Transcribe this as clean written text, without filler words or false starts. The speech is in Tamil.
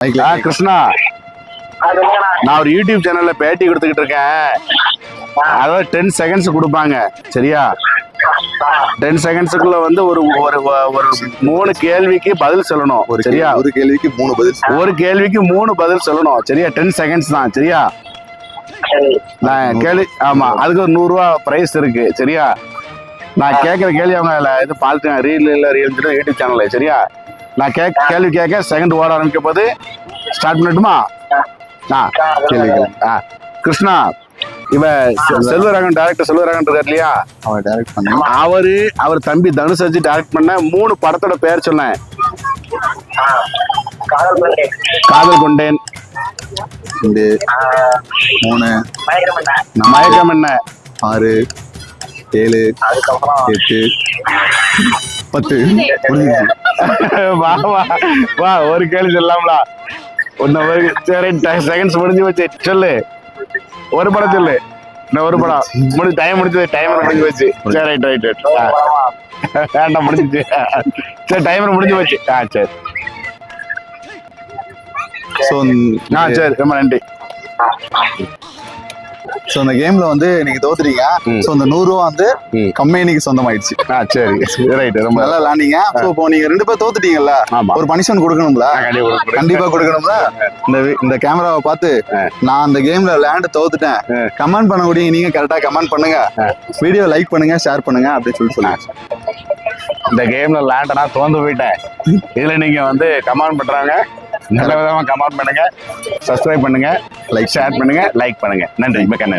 கிருஷ்ணா, நான் ஒரு யூடியூப் சேனல்ல பேட்டி கொடுத்துக்கிட்டு இருக்கேன். அதாவது 10 செகண்ட்ஸ் கொடுப்பாங்க, சரியா? 10 செகண்ட்ஸுக்குள்ள வந்து ஒரு ஒரு ஒரு 3 கேள்விக்கு பதில் சொல்லணும், சரியா? ஒரு கேள்விக்கு 3 பதில். ஒரு கேள்விக்கு 3 பதில் சொல்லணும், சரியா? 10 செகண்ட்ஸ் தான், சரியா? நான் கேள்வி, ஆமா, அதுக்கு ஒரு 100 ரூபா பிரைஸ் இருக்கு, சரியா? நான் கேட்கிற கேள்வி அவங்க இது பார்த்து ரீல் யூடியூப் சேனல்ல, சரியா? நான் கேள்வி கேட்க செகண்ட் ஓட ஆரம்பிக்க போது ஸ்டார்ட் பண்ணட்டுமா? கிருஷ்ணா, இவ செல்வராகவன் டைரக்டர் செல்வராகவன் இருக்காரு இல்லையா, அவர் டைரக்ட் பண்ண அவர் தம்பி தனுஷ் வச்சு டைரக்ட் பண்ண 3 படத்தோட பேர் சொன்னேன். காதல் கொண்டேன், 2, 3, மயக்கம் என்ன, 6, 7, 8, 10. வா வா வா, ஒரு கேள்வி சொல்லலாம்ல? சரி, செகண்ட்ஸ் முடிஞ்சு வச்சு சொல்லு. ஒரு படம் சொல்லு. இன்னும் ஒரு படம் டைம் முடிஞ்சது, டைமர் முடிஞ்சு வச்சு. சரி, ரைட் வேண்டாம், முடிஞ்சிச்சு. சரி, டைமர் முடிஞ்சு வச்சு. சரி சரி, ரொம்ப நன்றி. சோ இந்த கேம்ல வந்து நீங்க தோத்துறீங்க. சோ இந்த 100 ரூபா வந்து கம்பெனிக்கு சொந்தமாயிடுச்சு. சரி, ரைட், ரொம்ப நல்லா விளையாண்டீங்க. சோ இப்போ நீங்க 2 பேர் தோத்துட்டீங்கல்ல, ஒரு பனிஷ்மெண்ட் கொடுக்கணும்ல? கண்டிப்பா கொடுக்கணும்ல. இந்த கேமராவை பார்த்து நான் அந்த கேம்ல விளையாண்டு தோத்துட்டேன், கமெண்ட் பண்ண முடியும், நீங்க கரெக்டா கமெண்ட் பண்ணுங்க, வீடியோ லைக் பண்ணுங்க, ஷேர் பண்ணுங்க அப்படின்னு சொல்லுங்க. இந்த கேம்ல விளையாண்டனா தோந்து போயிட்டேன். இதுல நீங்க வந்து கமெண்ட் பண்றாங்க, நல்ல விதமா கமெண்ட் பண்ணுங்க, சப்ஸ்கிரைப் பண்ணுங்க, ஷேர் பண்ணுங்க, லைக் பண்ணுங்க. நன்றி, மிக்க நன்றி.